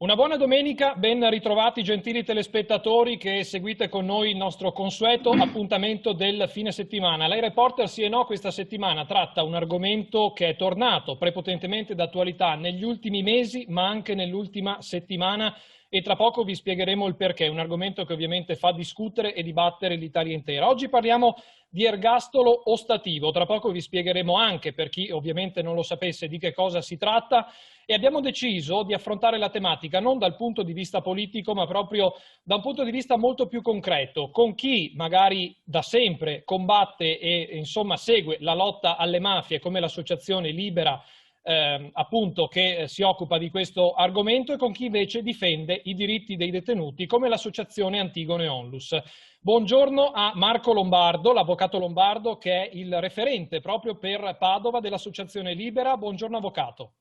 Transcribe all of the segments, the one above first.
Una buona domenica, ben ritrovati gentili telespettatori che seguite con noi il nostro consueto appuntamento del fine settimana. Lei Reporter Sì e No questa settimana tratta un argomento che è tornato prepotentemente d'attualità negli ultimi mesi ma anche nell'ultima settimana e tra poco vi spiegheremo il perché, un argomento che ovviamente fa discutere e dibattere l'Italia intera. Oggi parliamo di ergastolo ostativo, tra poco vi spiegheremo anche, per chi ovviamente non lo sapesse, di che cosa si tratta. E abbiamo deciso di affrontare la tematica non dal punto di vista politico, ma proprio da un punto di vista molto più concreto, con chi magari da sempre combatte e insomma segue la lotta alle mafie, come l'associazione Libera, appunto, che si occupa di questo argomento, e con chi invece difende i diritti dei detenuti, come l'associazione Antigone Onlus. Buongiorno a Marco Lombardo, l'avvocato Lombardo, che è il referente proprio per Padova dell'associazione Libera. Buongiorno avvocato.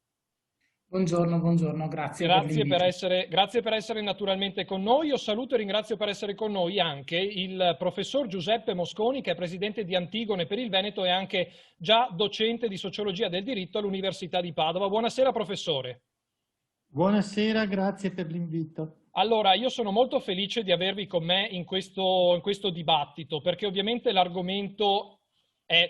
Buongiorno, grazie per l'invito. Grazie per essere naturalmente con noi. Io saluto e ringrazio per essere con noi anche il professor Giuseppe Mosconi, che è presidente di Antigone per il Veneto e anche già docente di sociologia del diritto all'Università di Padova. Buonasera professore. Buonasera, grazie per l'invito. Allora, io sono molto felice di avervi con me in questo dibattito, perché ovviamente l'argomento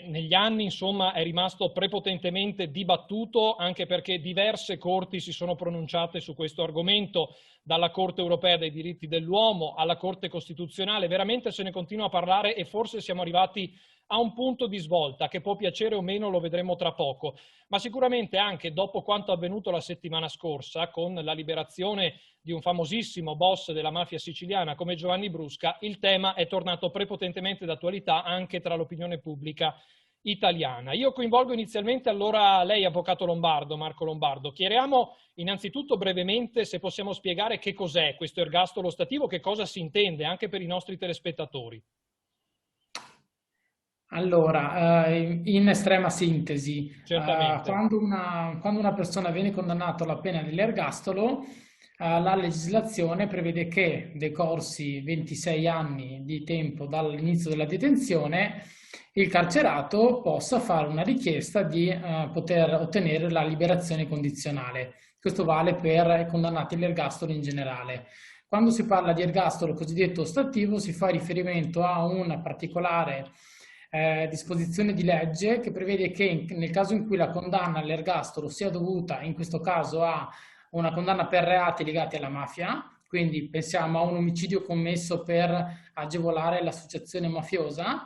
negli anni, insomma, è rimasto prepotentemente dibattuto, anche perché diverse corti si sono pronunciate su questo argomento, dalla Corte Europea dei diritti dell'uomo alla Corte Costituzionale. Veramente se ne continua a parlare e forse siamo arrivati a un punto di svolta, che può piacere o meno, lo vedremo tra poco. Ma sicuramente anche dopo quanto avvenuto la settimana scorsa, con la liberazione di un famosissimo boss della mafia siciliana come Giovanni Brusca, il tema è tornato prepotentemente d'attualità anche tra l'opinione pubblica italiana. Io coinvolgo inizialmente allora lei, avvocato Lombardo, Marco Lombardo. Chiariamo innanzitutto brevemente se possiamo spiegare che cos'è questo ergastolo ostativo, che cosa si intende anche per i nostri telespettatori. Allora, in estrema sintesi, Certamente. quando una persona viene condannata alla pena dell'ergastolo, la legislazione prevede che, decorsi 26 anni di tempo dall'inizio della detenzione, il carcerato possa fare una richiesta di poter ottenere la liberazione condizionale. Questo vale per i condannati all'ergastolo in generale. Quando si parla di ergastolo cosiddetto ostativo si fa riferimento a una particolare disposizione di legge che prevede che nel caso in cui la condanna all'ergastolo sia dovuta, in questo caso, a una condanna per reati legati alla mafia, quindi pensiamo a un omicidio commesso per agevolare l'associazione mafiosa,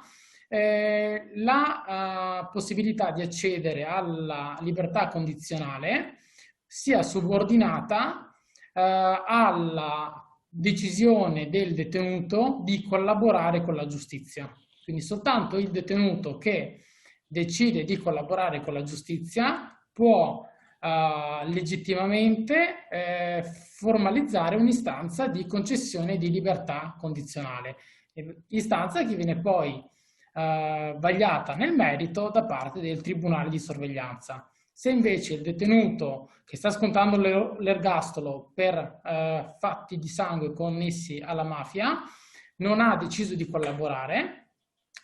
la possibilità di accedere alla libertà condizionale sia subordinata alla decisione del detenuto di collaborare con la giustizia. Quindi soltanto il detenuto che decide di collaborare con la giustizia può legittimamente formalizzare un'istanza di concessione di libertà condizionale, istanza che viene poi vagliata nel merito da parte del tribunale di sorveglianza. Se invece il detenuto che sta scontando l'ergastolo per fatti di sangue connessi alla mafia non ha deciso di collaborare,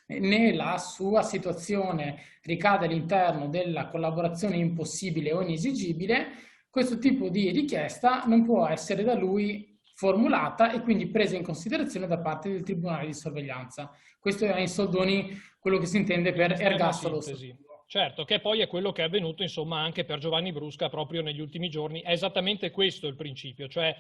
né la sua situazione ricade all'interno della collaborazione impossibile o inesigibile, questo tipo di richiesta non può essere da lui formulata e quindi presa in considerazione da parte del tribunale di sorveglianza. Questo è in soldoni quello che si intende per ergastolo ostativo. Certo, che poi è quello che è avvenuto insomma anche per Giovanni Brusca proprio negli ultimi giorni. È esattamente questo il principio, cioè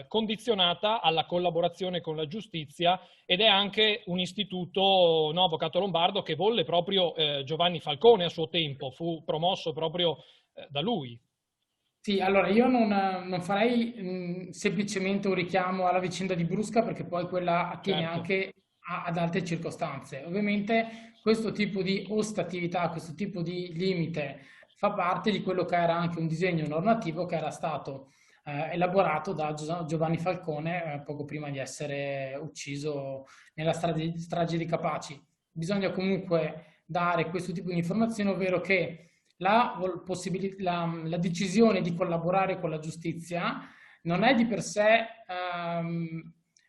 condizionata alla collaborazione con la giustizia, ed è anche un istituto, no, avvocato Lombardo, che volle proprio Giovanni Falcone a suo tempo, fu promosso proprio da lui. Sì, allora io non farei semplicemente un richiamo alla vicenda di Brusca, perché poi quella attiene Certo. anche ad altre circostanze. Ovviamente questo tipo di ostatività, questo tipo di limite fa parte di quello che era anche un disegno normativo che era stato elaborato da Giovanni Falcone poco prima di essere ucciso nella strage di Capaci. Bisogna comunque dare questo tipo di informazione, ovvero che la decisione di collaborare con la giustizia non è di per sé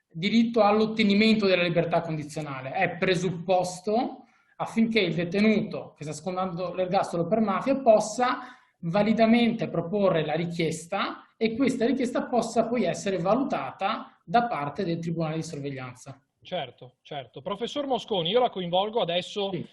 diritto all'ottenimento della libertà condizionale, è presupposto affinché il detenuto che sta scontando l'ergastolo per mafia possa validamente proporre la richiesta e questa richiesta possa poi essere valutata da parte del Tribunale di sorveglianza. Certo, certo. Professor Mosconi, io la coinvolgo adesso Sì.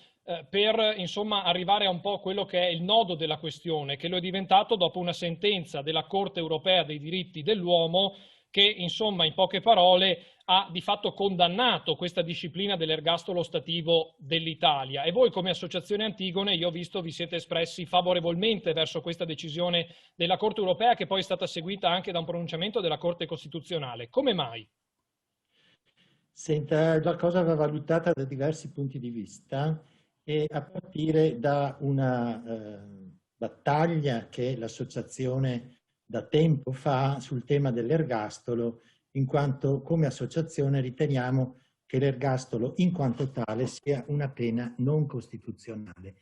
per insomma arrivare a un po' quello che è il nodo della questione, che lo è diventato dopo una sentenza della Corte europea dei diritti dell'uomo che insomma in poche parole ha di fatto condannato questa disciplina dell'ergastolo ostativo dell'Italia. E voi come Associazione Antigone, io ho visto, vi siete espressi favorevolmente verso questa decisione della Corte europea, che poi è stata seguita anche da un pronunciamento della Corte Costituzionale. Come mai? Senta, la cosa va valutata da diversi punti di vista e a partire da una battaglia che l'associazione da tempo fa sul tema dell'ergastolo, in quanto come associazione riteniamo che l'ergastolo in quanto tale sia una pena non costituzionale.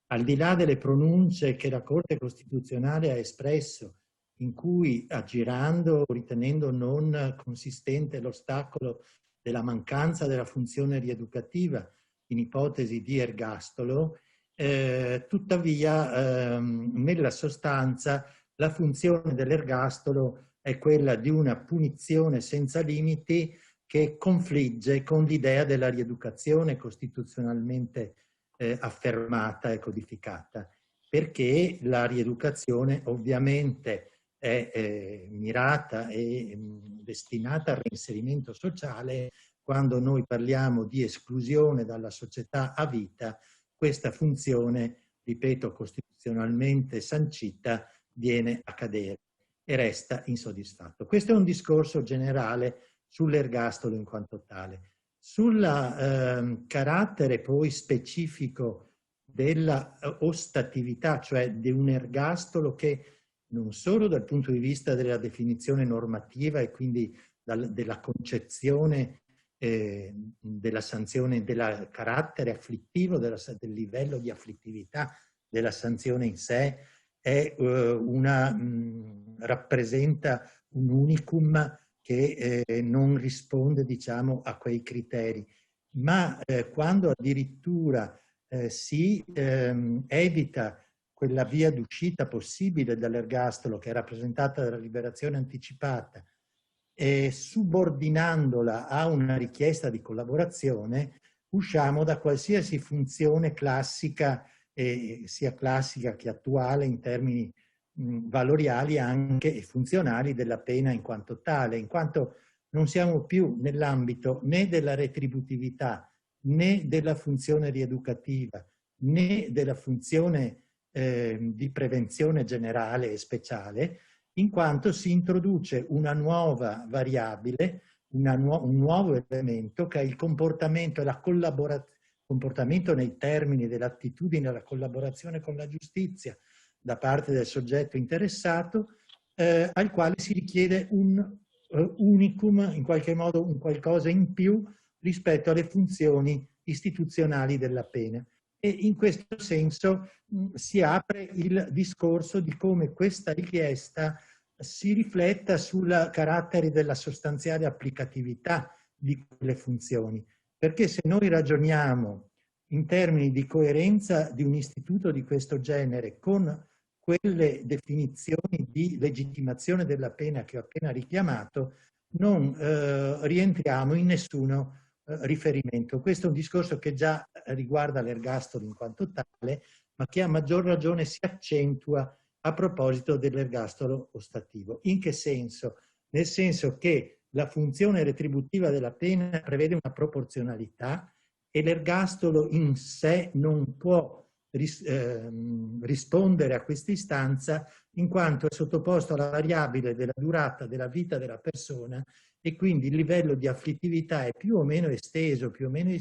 Al di là delle pronunce che la Corte Costituzionale ha espresso, in cui aggirando, ritenendo non consistente l'ostacolo della mancanza della funzione rieducativa in ipotesi di ergastolo, tuttavia nella sostanza la funzione dell'ergastolo è quella di una punizione senza limiti che confligge con l'idea della rieducazione costituzionalmente affermata e codificata, perché la rieducazione ovviamente è mirata e destinata al reinserimento sociale. Quando noi parliamo di esclusione dalla società a vita, questa funzione, ripeto, costituzionalmente sancita, viene a cadere e resta insoddisfatto. Questo è un discorso generale sull'ergastolo in quanto tale. Sul carattere poi specifico della ostatività, cioè di un ergastolo che non solo dal punto di vista della definizione normativa e quindi della concezione della sanzione, del carattere afflittivo, del livello di afflittività della sanzione in sé, rappresenta un unicum che non risponde, diciamo, a quei criteri. Ma quando addirittura si evita quella via d'uscita possibile dall'ergastolo che è rappresentata dalla liberazione anticipata, e subordinandola a una richiesta di collaborazione, usciamo da qualsiasi funzione classica, sia classica che attuale in termini valoriali anche e funzionali della pena in quanto tale, in quanto non siamo più nell'ambito né della retributività, né della funzione rieducativa, né della funzione di prevenzione generale e speciale, in quanto si introduce una nuova variabile, un nuovo elemento che è il comportamento e la comportamento nei termini dell'attitudine alla collaborazione con la giustizia da parte del soggetto interessato, al quale si richiede un unicum, in qualche modo un qualcosa in più rispetto alle funzioni istituzionali della pena. E in questo senso si apre il discorso di come questa richiesta si rifletta sul carattere della sostanziale applicatività di quelle funzioni. Perché se noi ragioniamo in termini di coerenza di un istituto di questo genere con quelle definizioni di legittimazione della pena che ho appena richiamato, non rientriamo in nessuno riferimento. Questo è un discorso che già riguarda l'ergastolo in quanto tale, ma che a maggior ragione si accentua a proposito dell'ergastolo ostativo. In che senso? Nel senso che la funzione retributiva della pena prevede una proporzionalità e l'ergastolo in sé non può rispondere a questa istanza in quanto è sottoposto alla variabile della durata della vita della persona e quindi il livello di afflittività è più o meno esteso, più o meno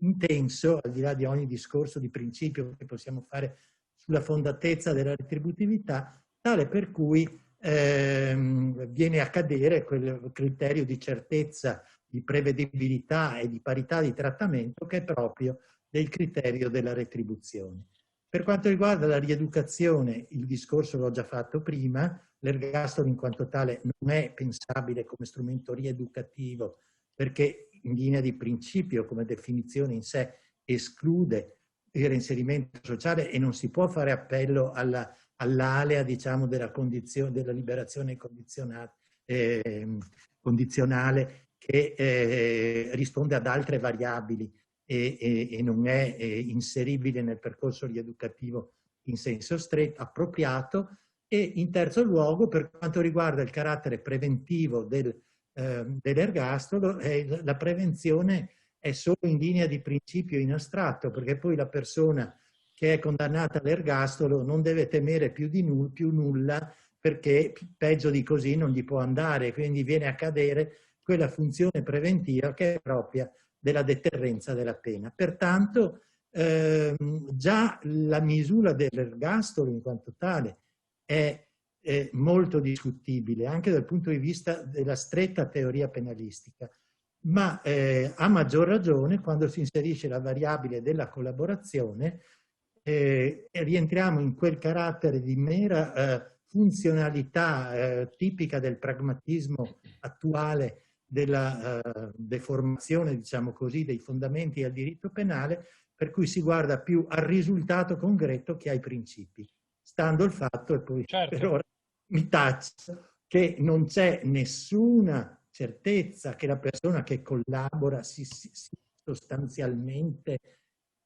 intenso, al di là di ogni discorso di principio che possiamo fare sulla fondatezza della retributività, tale per cui viene a cadere quel criterio di certezza, di prevedibilità e di parità di trattamento che è proprio del criterio della retribuzione. Per quanto riguarda la rieducazione, il discorso l'ho già fatto prima, l'ergastolo in quanto tale non è pensabile come strumento rieducativo perché in linea di principio, come definizione in sé, esclude il reinserimento sociale e non si può fare appello alla all'alea, diciamo, della liberazione condizionale che risponde ad altre variabili e non è inseribile nel percorso rieducativo in senso stretto, appropriato. E in terzo luogo, per quanto riguarda il carattere preventivo dell'ergastolo, la prevenzione è solo in linea di principio in astratto, perché poi la persona che è condannata all'ergastolo non deve temere più nulla, perché peggio di così non gli può andare, quindi viene a cadere quella funzione preventiva che è propria della deterrenza della pena. Pertanto già la misura dell'ergastolo in quanto tale è molto discutibile anche dal punto di vista della stretta teoria penalistica, ma a maggior ragione quando si inserisce la variabile della collaborazione rientriamo in quel carattere di mera funzionalità tipica del pragmatismo attuale della deformazione, diciamo così, dei fondamenti del diritto penale, per cui si guarda più al risultato concreto che ai principi. Stando il fatto, e poi per ora mi taccio, che non c'è nessuna certezza che la persona che collabora sia sostanzialmente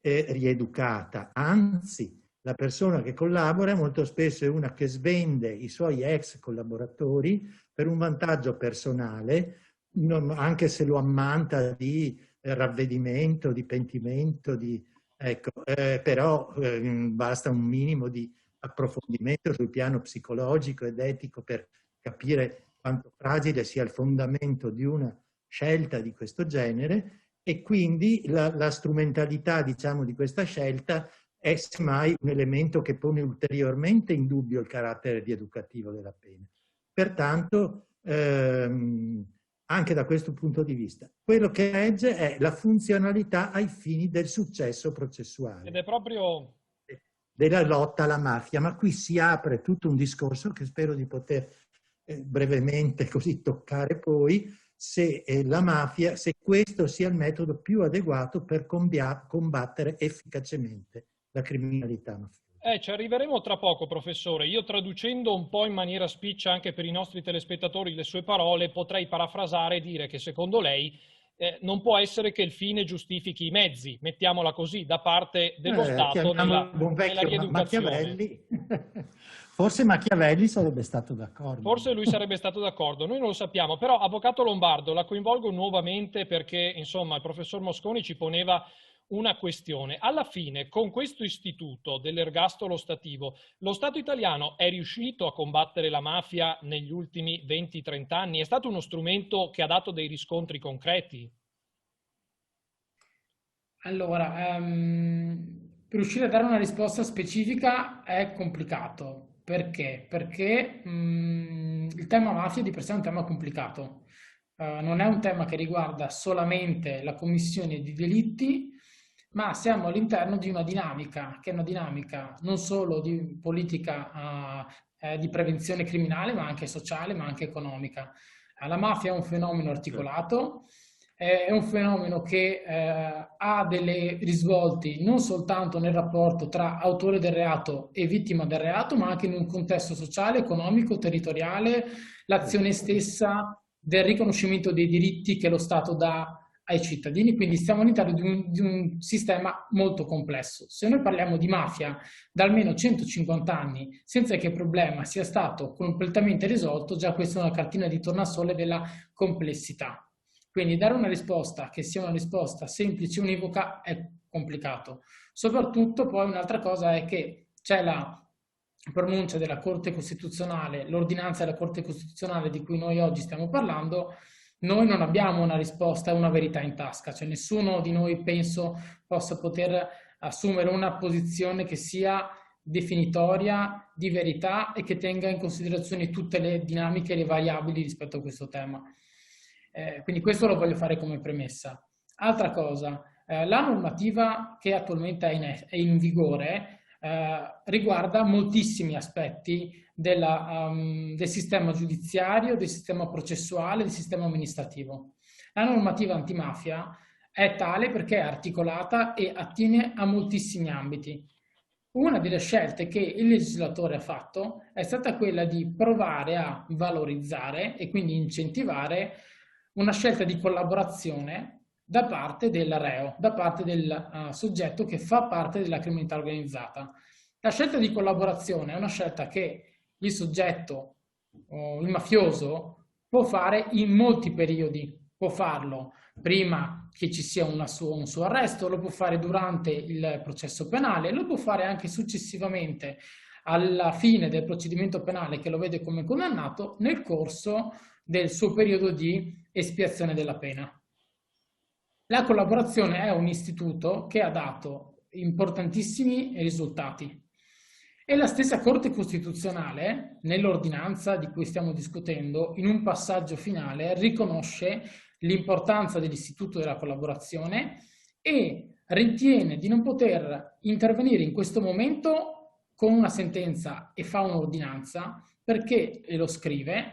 rieducata. Anzi, la persona che collabora molto spesso è una che svende i suoi ex collaboratori per un vantaggio personale, anche se lo ammanta di ravvedimento, di pentimento, però basta un minimo di approfondimento sul piano psicologico ed etico per capire quanto fragile sia il fondamento di una scelta di questo genere, e quindi la strumentalità, diciamo, di questa scelta è semmai un elemento che pone ulteriormente in dubbio il carattere rieducativo della pena. Pertanto, anche da questo punto di vista, quello che regge è la funzionalità ai fini del successo processuale. Ed è proprio della lotta alla mafia, ma qui si apre tutto un discorso che spero di poter brevemente così toccare poi, se la mafia, se questo sia il metodo più adeguato per combattere efficacemente la criminalità mafiosa. Ci arriveremo tra poco, professore. Io, traducendo un po' in maniera spiccia anche per i nostri telespettatori le sue parole, potrei parafrasare e dire che secondo lei non può essere che il fine giustifichi i mezzi, mettiamola così, da parte dello Stato nella rieducazione. Machiavelli. Forse Machiavelli sarebbe stato d'accordo. Forse lui sarebbe stato d'accordo, noi non lo sappiamo. Però, avvocato Lombardo, la coinvolgo nuovamente perché, insomma, il professor Mosconi ci poneva una questione. Alla fine, con questo istituto dell'ergastolo stativo, lo Stato italiano è riuscito a combattere la mafia negli ultimi 20-30 anni? È stato uno strumento che ha dato dei riscontri concreti? Allora, per riuscire a dare una risposta specifica è complicato. Perché? Perché il tema mafia di per sé è un tema complicato. Non è un tema che riguarda solamente la commissione di delitti, ma siamo all'interno di una dinamica, che è una dinamica non solo di politica di prevenzione criminale, ma anche sociale, ma anche economica. La mafia è un fenomeno articolato, è un fenomeno che ha delle risvolti non soltanto nel rapporto tra autore del reato e vittima del reato, ma anche in un contesto sociale, economico, territoriale, l'azione stessa del riconoscimento dei diritti che lo Stato dà ai cittadini. Quindi stiamo all'interno di un sistema molto complesso. Se noi parliamo di mafia da almeno 150 anni senza che il problema sia stato completamente risolto, già questa è una cartina di tornasole della complessità. Quindi dare una risposta che sia una risposta semplice e univoca è complicato. Soprattutto poi un'altra cosa è che c'è la pronuncia della Corte Costituzionale, l'ordinanza della Corte Costituzionale di cui noi oggi stiamo parlando. Noi non abbiamo una risposta e una verità in tasca, cioè nessuno di noi, penso, possa poter assumere una posizione che sia definitoria, di verità e che tenga in considerazione tutte le dinamiche e le variabili rispetto a questo tema. Quindi questo lo voglio fare come premessa. Altra cosa, la normativa che attualmente è in vigore riguarda moltissimi aspetti del sistema giudiziario, del sistema processuale, del sistema amministrativo. La normativa antimafia è tale perché è articolata e attiene a moltissimi ambiti. Una delle scelte che il legislatore ha fatto è stata quella di provare a valorizzare e quindi incentivare una scelta di collaborazione da parte del reo, da parte del soggetto che fa parte della criminalità organizzata. La scelta di collaborazione è una scelta che il soggetto, il mafioso, può fare in molti periodi. Può farlo prima che ci sia un suo arresto, lo può fare durante il processo penale, lo può fare anche successivamente alla fine del procedimento penale che lo vede come condannato nel corso del suo periodo di espiazione della pena. La collaborazione è un istituto che ha dato importantissimi risultati e la stessa Corte Costituzionale, nell'ordinanza di cui stiamo discutendo, in un passaggio finale riconosce l'importanza dell'istituto della collaborazione e ritiene di non poter intervenire in questo momento con una sentenza e fa un'ordinanza perché, e lo scrive,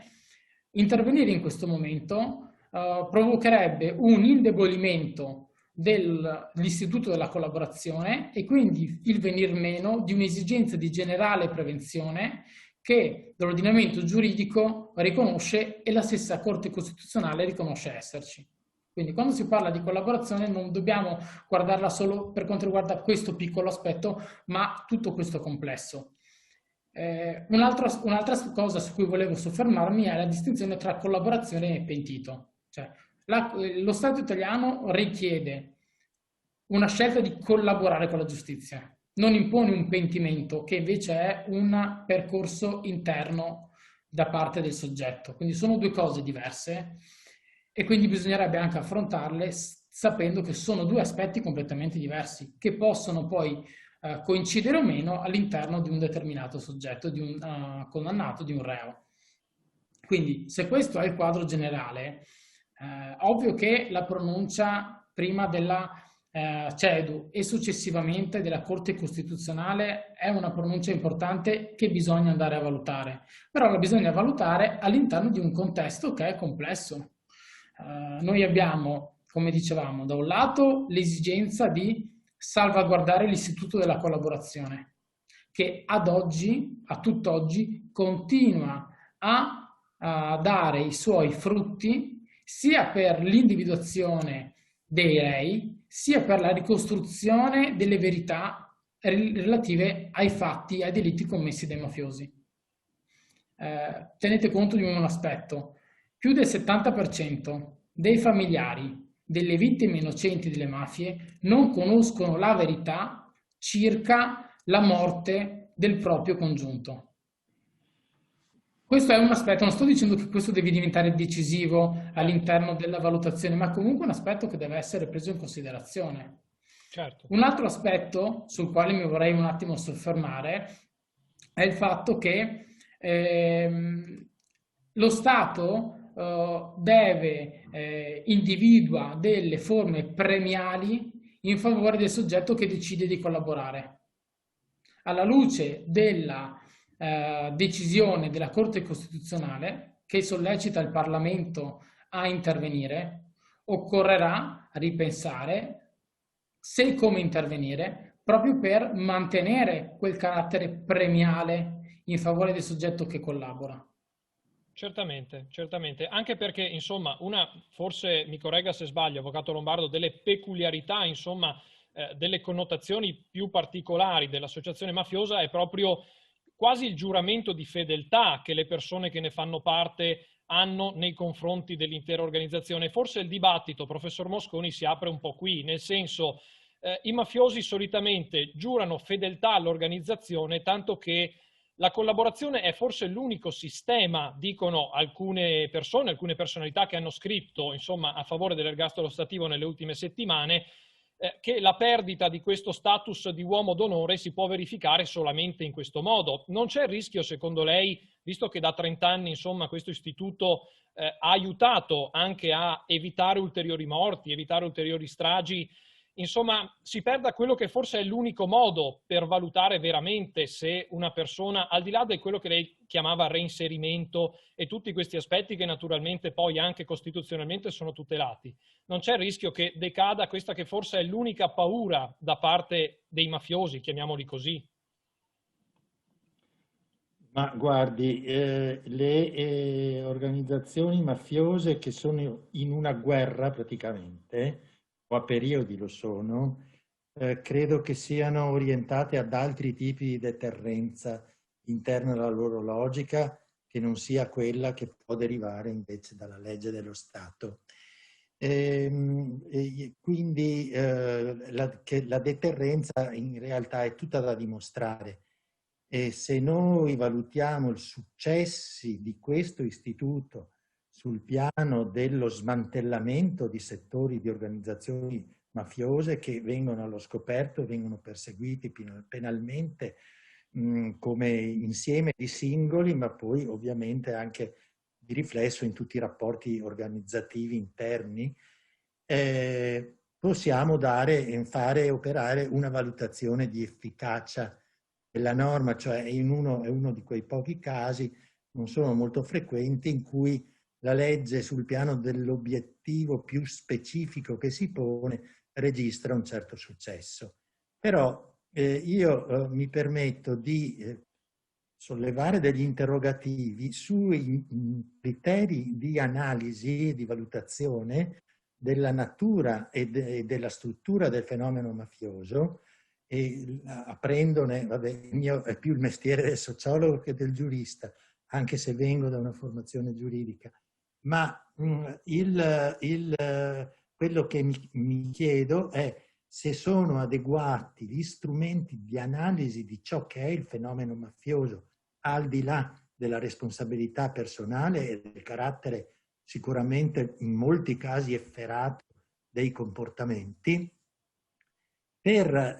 intervenire in questo momento provocherebbe un indebolimento dell'istituto della collaborazione e quindi il venir meno di un'esigenza di generale prevenzione che l'ordinamento giuridico riconosce e la stessa Corte Costituzionale riconosce esserci. Quindi quando si parla di collaborazione non dobbiamo guardarla solo per quanto riguarda questo piccolo aspetto, ma tutto questo complesso. Un'altra cosa su cui volevo soffermarmi è la distinzione tra collaborazione e pentito. Cioè, lo Stato italiano richiede una scelta di collaborare con la giustizia, non impone un pentimento che invece è un percorso interno da parte del soggetto. Quindi sono due cose diverse e quindi bisognerebbe anche affrontarle sapendo che sono due aspetti completamente diversi che possono poi coincidere o meno all'interno di un determinato soggetto, di un condannato, di un reo. Quindi se questo è il quadro generale, ovvio che la pronuncia prima della CEDU e successivamente della Corte Costituzionale è una pronuncia importante che bisogna andare a valutare, però la bisogna valutare all'interno di un contesto che è complesso. Noi abbiamo, come dicevamo, da un lato l'esigenza di salvaguardare l'istituto della collaborazione, che ad oggi, a tutt'oggi, continua a dare i suoi frutti sia per l'individuazione dei rei, sia per la ricostruzione delle verità relative ai fatti, ai delitti commessi dai mafiosi. Tenete conto di un aspetto: più del 70% dei familiari delle vittime innocenti delle mafie non conoscono la verità circa la morte del proprio congiunto. Questo è un aspetto, non sto dicendo che questo deve diventare decisivo all'interno della valutazione, ma comunque un aspetto che deve essere preso in considerazione. Certo. Un altro aspetto sul quale mi vorrei un attimo soffermare è il fatto che lo Stato individua delle forme premiali in favore del soggetto che decide di collaborare. Alla luce della decisione della Corte Costituzionale che sollecita il Parlamento a intervenire, occorrerà ripensare se e come intervenire proprio per mantenere quel carattere premiale in favore del soggetto che collabora. Certamente, certamente, anche perché, insomma, forse mi corregga se sbaglio, Avvocato Lombardo, delle peculiarità, insomma, delle connotazioni più particolari dell'associazione mafiosa è proprio quasi il giuramento di fedeltà che le persone che ne fanno parte hanno nei confronti dell'intera organizzazione. Forse il dibattito, professor Mosconi, si apre un po' qui, nel senso i mafiosi solitamente giurano fedeltà all'organizzazione, tanto che la collaborazione è forse l'unico sistema, dicono alcune persone, alcune personalità che hanno scritto, insomma, a favore dell'ergastolo ostativo nelle ultime settimane, che la perdita di questo status di uomo d'onore si può verificare solamente in questo modo. Non c'è il rischio, secondo lei, visto che da 30 anni, insomma, questo istituto ha aiutato anche a evitare ulteriori morti, evitare ulteriori stragi, insomma, si perda quello che forse è l'unico modo per valutare veramente se una persona, al di là di quello che lei chiamava reinserimento e tutti questi aspetti che naturalmente poi anche costituzionalmente sono tutelati, non c'è il rischio che decada questa che forse è l'unica paura da parte dei mafiosi, chiamiamoli così? Ma guardi, le organizzazioni mafiose che sono in una guerra praticamente, o a periodi lo sono, credo che siano orientate ad altri tipi di deterrenza interna alla loro logica, che non sia quella che può derivare invece dalla legge dello Stato. Quindi che la deterrenza in realtà è tutta da dimostrare. E se noi valutiamo i successi di questo istituto sul piano dello smantellamento di settori di organizzazioni mafiose che vengono allo scoperto e vengono perseguiti penalmente come insieme di singoli, ma poi ovviamente anche di riflesso in tutti i rapporti organizzativi interni, possiamo fare operare una valutazione di efficacia della norma, cioè è uno di quei pochi casi, non sono molto frequenti, in cui la legge sul piano dell'obiettivo più specifico che si pone registra un certo successo. Però io mi permetto di sollevare degli interrogativi sui criteri di analisi e di valutazione della natura e della struttura del fenomeno mafioso, e apprendone, vabbè, il mio è più il mestiere del sociologo che del giurista, anche se vengo da una formazione giuridica. Ma quello che mi chiedo è se sono adeguati gli strumenti di analisi di ciò che è il fenomeno mafioso, al di là della responsabilità personale e del carattere sicuramente in molti casi efferato dei comportamenti, per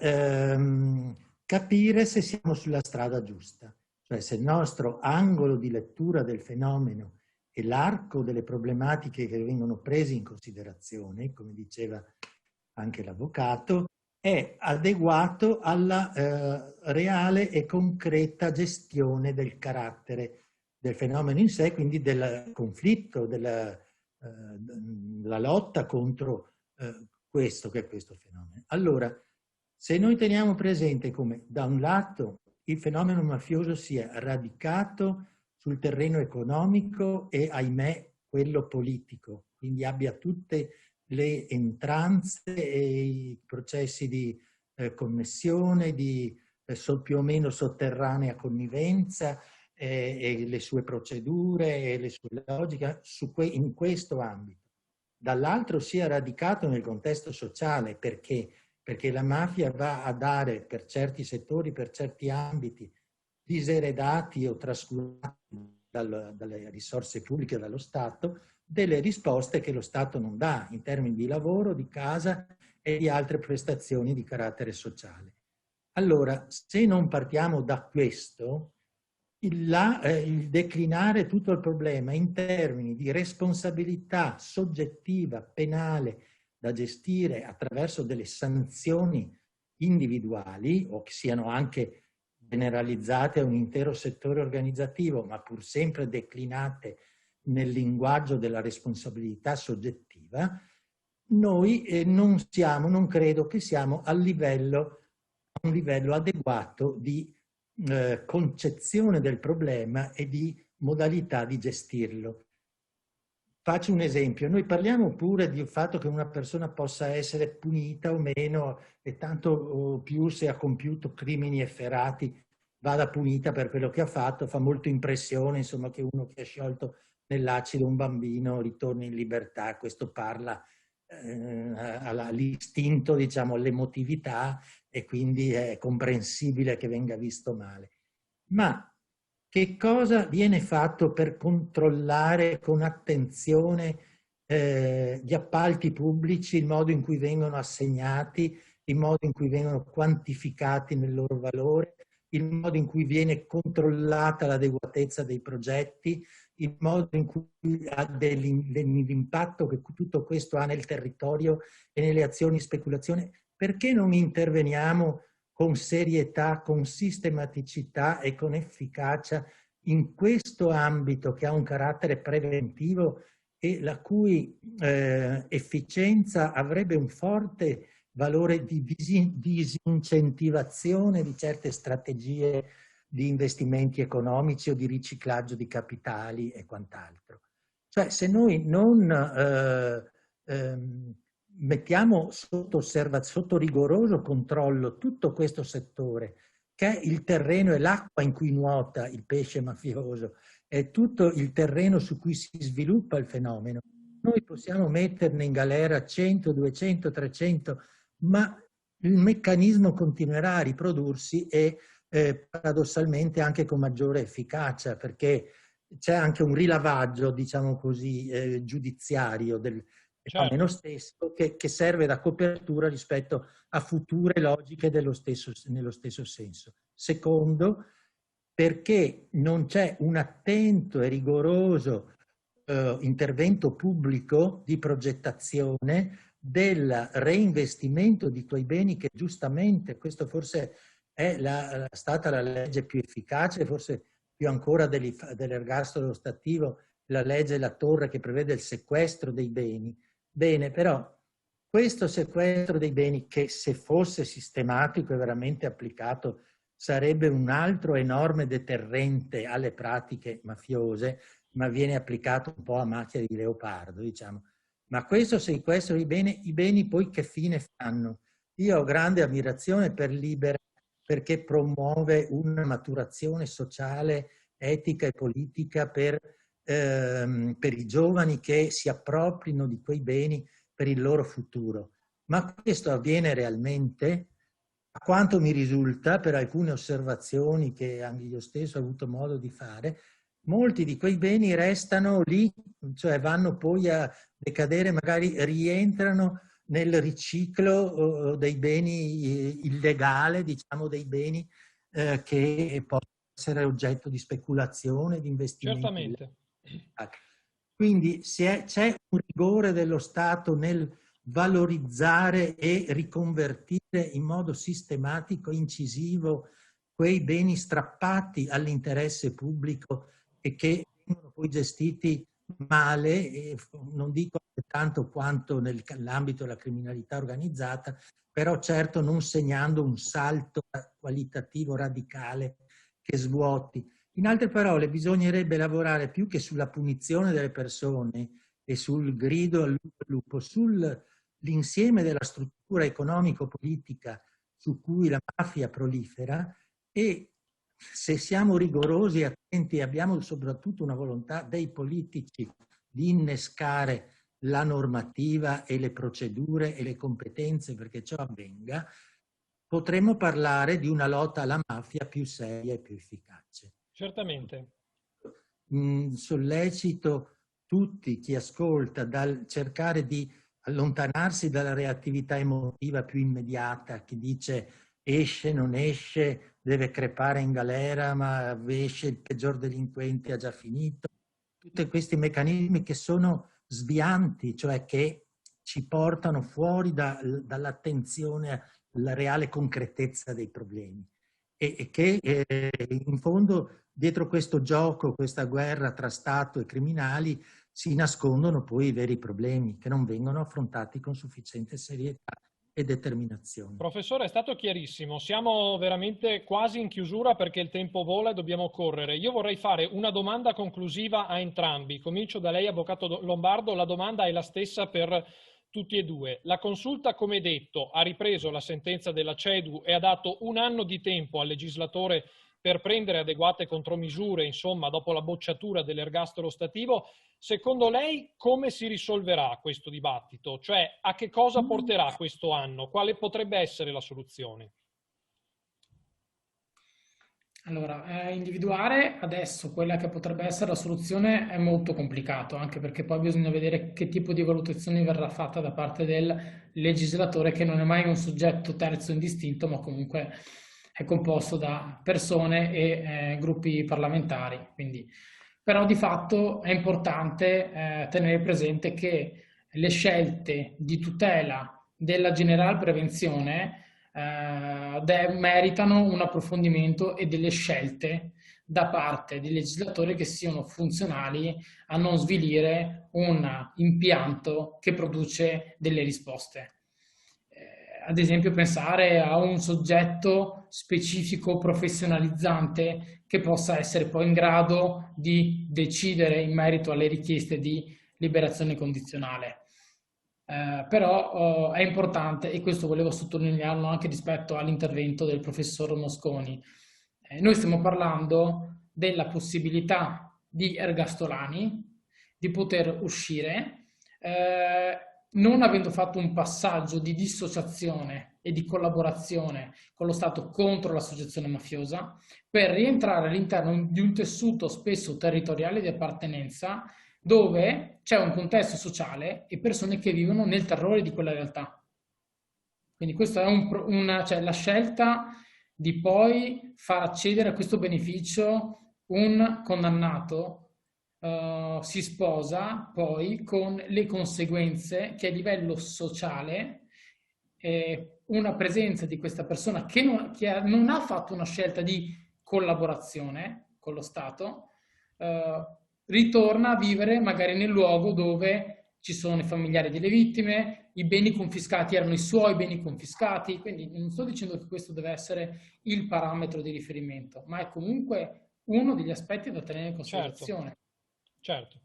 capire se siamo sulla strada giusta, cioè se il nostro angolo di lettura del fenomeno e l'arco delle problematiche che vengono prese in considerazione, come diceva anche l'avvocato, è adeguato alla reale e concreta gestione del carattere del fenomeno in sé, quindi del conflitto, della lotta contro questo fenomeno. Allora, se noi teniamo presente come da un lato il fenomeno mafioso sia radicato sul terreno economico e, ahimè, quello politico, quindi abbia tutte le entranze e i processi di connessione, di più o meno sotterranea connivenza e le sue procedure e le sue logiche in questo ambito. Dall'altro sia radicato nel contesto sociale, perché la mafia va a dare per certi settori, per certi ambiti, diseredati o trascurati dalle risorse pubbliche, dallo Stato, delle risposte che lo Stato non dà in termini di lavoro, di casa e di altre prestazioni di carattere sociale. Allora, se non partiamo da questo, il declinare tutto il problema in termini di responsabilità soggettiva, penale, da gestire attraverso delle sanzioni individuali o che siano anche generalizzate a un intero settore organizzativo, ma pur sempre declinate nel linguaggio della responsabilità soggettiva, noi non credo che siamo a un livello adeguato di concezione del problema e di modalità di gestirlo. Faccio un esempio, noi parliamo pure del fatto che una persona possa essere punita o meno, e tanto più se ha compiuto crimini efferati vada punita per quello che ha fatto. Fa molto impressione, insomma, che uno che ha sciolto nell'acido un bambino ritorni in libertà. Questo parla all'istinto, diciamo, all'emotività, e quindi è comprensibile che venga visto male. Ma che cosa viene fatto per controllare con attenzione gli appalti pubblici, il modo in cui vengono assegnati, il modo in cui vengono quantificati nel loro valore, il modo in cui viene controllata l'adeguatezza dei progetti, il modo in cui l'impatto che tutto questo ha nel territorio e nelle azioni di speculazione? Perché non interveniamo con serietà, con sistematicità e con efficacia in questo ambito che ha un carattere preventivo e la cui efficienza avrebbe un forte valore di disincentivazione di certe strategie di investimenti economici o di riciclaggio di capitali e quant'altro. Cioè, se noi non mettiamo sotto rigoroso controllo tutto questo settore, che è il terreno e l'acqua in cui nuota il pesce mafioso, è tutto il terreno su cui si sviluppa il fenomeno, noi possiamo metterne in galera 100, 200, 300, ma il meccanismo continuerà a riprodursi e paradossalmente anche con maggiore efficacia, perché c'è anche un rilavaggio, diciamo così, giudiziario del fenomeno stesso che serve da copertura rispetto a future logiche nello stesso senso. Secondo, perché non c'è un attento e rigoroso intervento pubblico di progettazione del reinvestimento di quei beni che giustamente, questo forse è stata la legge più efficace, forse più ancora dell'ergastolo ostativo, la legge La Torre che prevede il sequestro dei beni. Bene, però questo sequestro dei beni, che se fosse sistematico e veramente applicato sarebbe un altro enorme deterrente alle pratiche mafiose, ma viene applicato un po' a macchia di leopardo, diciamo. Ma questo sequestro dei beni, i beni poi che fine fanno? Io ho grande ammirazione per Libera, perché promuove una maturazione sociale, etica e politica per i giovani che si appropriano di quei beni per il loro futuro. Ma questo avviene realmente? A quanto mi risulta, per alcune osservazioni che anche io stesso ho avuto modo di fare, molti di quei beni restano lì, cioè vanno poi a decadere, magari rientrano nel riciclo dei beni illegale, diciamo dei beni che possono essere oggetto di speculazione, di investimenti. Certamente. Quindi c'è un rigore dello Stato nel valorizzare e riconvertire in modo sistematico, incisivo, quei beni strappati all'interesse pubblico e che vengono poi gestiti male, non dico tanto quanto nell'ambito della criminalità organizzata, però certo non segnando un salto qualitativo radicale che svuoti. In altre parole, bisognerebbe lavorare più che sulla punizione delle persone e sul grido al lupo, sull'insieme della struttura economico-politica su cui la mafia prolifera, e se siamo rigorosi e attenti, abbiamo soprattutto una volontà dei politici di innescare la normativa e le procedure e le competenze perché ciò avvenga, potremmo parlare di una lotta alla mafia più seria e più efficace. Certamente. Sollecito tutti, chi ascolta, dal cercare di allontanarsi dalla reattività emotiva più immediata, chi dice esce, non esce, deve crepare in galera, ma esce il peggior delinquente, ha già finito. Tutti questi meccanismi che sono svianti, cioè che ci portano fuori dall'attenzione alla reale concretezza dei problemi e che in fondo dietro questo gioco, questa guerra tra Stato e criminali si nascondono poi i veri problemi che non vengono affrontati con sufficiente serietà e determinazione. Professore, è stato chiarissimo, siamo veramente quasi in chiusura perché il tempo vola e dobbiamo correre. Io vorrei fare una domanda conclusiva a entrambi. Comincio da lei, Avvocato Lombardo, la domanda è la stessa per tutti e due. La consulta, come detto, ha ripreso la sentenza della CEDU e ha dato un anno di tempo al legislatore per prendere adeguate contromisure, insomma, dopo la bocciatura dell'ergastolo ostativo. Secondo lei come si risolverà questo dibattito? Cioè, a che cosa porterà questo anno? Quale potrebbe essere la soluzione? Allora, individuare adesso quella che potrebbe essere la soluzione è molto complicato, anche perché poi bisogna vedere che tipo di valutazione verrà fatta da parte del legislatore, che non è mai un soggetto terzo indistinto, ma comunque è composto da persone e gruppi parlamentari. Quindi, però di fatto è importante tenere presente che le scelte di tutela della general prevenzione meritano un approfondimento e delle scelte da parte dei legislatori che siano funzionali a non svilire un impianto che produce delle risposte. ad esempio pensare a un soggetto specifico professionalizzante che possa essere poi in grado di decidere in merito alle richieste di liberazione condizionale. Però è importante, e questo volevo sottolinearlo anche rispetto all'intervento del professor Mosconi. Noi stiamo parlando della possibilità di ergastolani di poter uscire non avendo fatto un passaggio di dissociazione e di collaborazione con lo Stato contro l'associazione mafiosa, per rientrare all'interno di un tessuto spesso territoriale di appartenenza dove c'è un contesto sociale e persone che vivono nel terrore di quella realtà. Quindi questa è cioè la scelta di poi far accedere a questo beneficio un condannato si sposa poi con le conseguenze che a livello sociale una presenza di questa persona che non ha fatto una scelta di collaborazione con lo Stato ritorna a vivere magari nel luogo dove ci sono i familiari delle vittime, i beni confiscati erano i suoi beni confiscati, quindi non sto dicendo che questo deve essere il parametro di riferimento, ma è comunque uno degli aspetti da tenere in considerazione. Certo.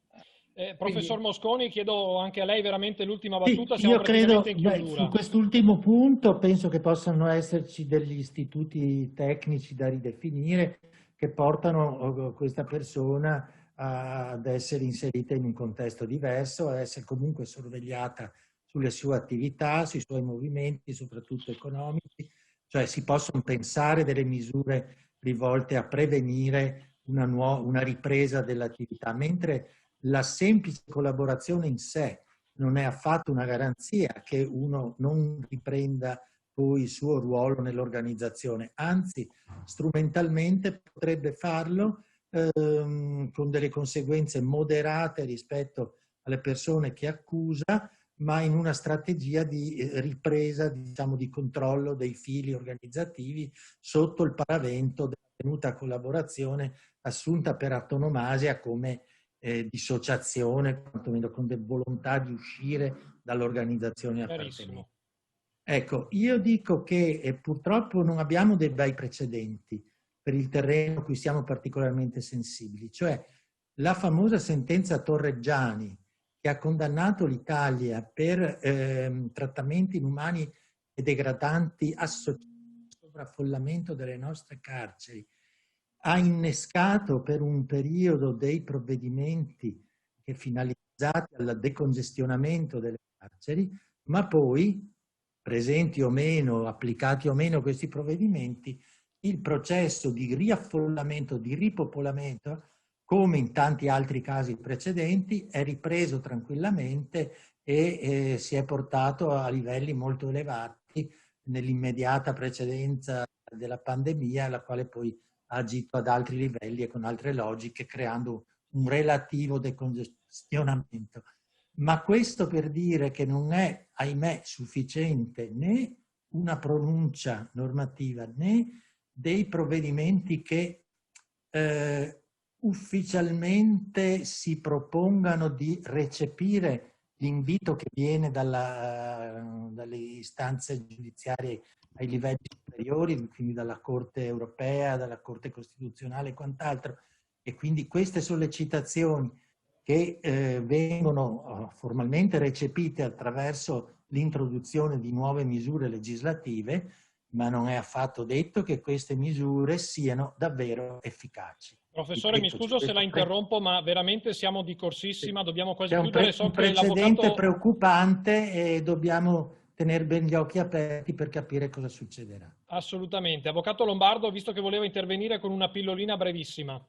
Professor Mosconi, chiedo anche a lei veramente l'ultima battuta, sì, siamo io credo, praticamente in chiusura. Su quest'ultimo punto penso che possano esserci degli istituti tecnici da ridefinire che portano questa persona ad essere inserita in un contesto diverso, a essere comunque sorvegliata sulle sue attività, sui suoi movimenti, soprattutto economici, cioè si possono pensare delle misure rivolte a prevenire una ripresa dell'attività, mentre la semplice collaborazione in sé non è affatto una garanzia che uno non riprenda poi il suo ruolo nell'organizzazione, anzi strumentalmente potrebbe farlo con delle conseguenze moderate rispetto alle persone che accusa, ma in una strategia di ripresa, diciamo, di controllo dei fili organizzativi sotto il paravento della tenuta collaborazione assunta per antonomasia come dissociazione, quantomeno con delle volontà di uscire dall'organizzazione appartenente. Ecco, io dico che purtroppo non abbiamo dei bei precedenti per il terreno a cui siamo particolarmente sensibili, cioè la famosa sentenza Torreggiani che ha condannato l'Italia per trattamenti inumani e degradanti associati al sovraffollamento delle nostre carceri, ha innescato per un periodo dei provvedimenti che finalizzati al decongestionamento delle carceri, ma poi, presenti o meno, applicati o meno questi provvedimenti, il processo di riaffollamento, di ripopolamento, come in tanti altri casi precedenti, è ripreso tranquillamente e si è portato a livelli molto elevati nell'immediata precedenza della pandemia, alla quale poi ha agito ad altri livelli e con altre logiche, creando un relativo decongestionamento. Ma questo per dire che non è, ahimè, sufficiente né una pronuncia normativa né dei provvedimenti che ufficialmente si propongano di recepire l'invito che viene dalle istanze giudiziarie ai livelli superiori, quindi dalla Corte europea, dalla Corte costituzionale e quant'altro. E quindi queste sollecitazioni che vengono formalmente recepite attraverso l'introduzione di nuove misure legislative, ma non è affatto detto che queste misure siano davvero efficaci. Professore, mi scuso se la interrompo, ma veramente siamo di corsissima, dobbiamo quasi chiudere. C'è un precedente preoccupante e dobbiamo tenere ben gli occhi aperti per capire cosa succederà. Assolutamente. Avvocato Lombardo, visto che voleva intervenire con una pillolina brevissima.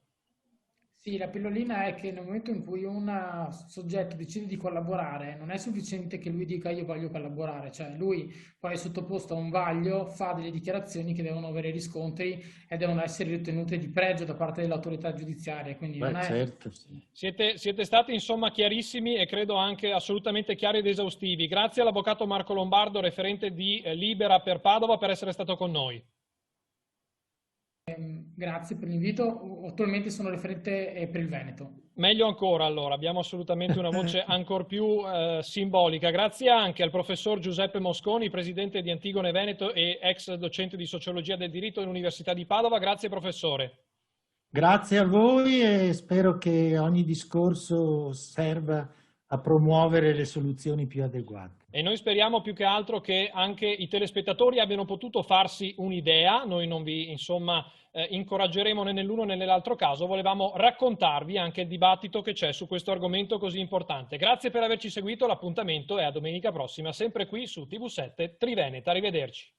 Sì, la pillolina è che nel momento in cui un soggetto decide di collaborare, non è sufficiente che lui dica io voglio collaborare, cioè lui poi è sottoposto a un vaglio, fa delle dichiarazioni che devono avere riscontri e devono essere ritenute di pregio da parte dell'autorità giudiziaria. Quindi non è... Certo. Siete stati insomma chiarissimi e credo anche assolutamente chiari ed esaustivi. Grazie all'avvocato Marco Lombardo, referente di Libera per Padova, per essere stato con noi. Grazie per l'invito. Attualmente sono referente per il Veneto. Meglio ancora allora, abbiamo assolutamente una voce ancor più simbolica. Grazie anche al professor Giuseppe Mosconi, presidente di Antigone Veneto e ex docente di sociologia del diritto dell'Università di Padova. Grazie professore. Grazie a voi e spero che ogni discorso serva a promuovere le soluzioni più adeguate. E noi speriamo più che altro che anche i telespettatori abbiano potuto farsi un'idea. Noi non vi incoraggeremo né nell'uno né nell'altro caso, volevamo raccontarvi anche il dibattito che c'è su questo argomento così importante. Grazie per averci seguito, l'appuntamento è a domenica prossima, sempre qui su TV7 Triveneta. Arrivederci.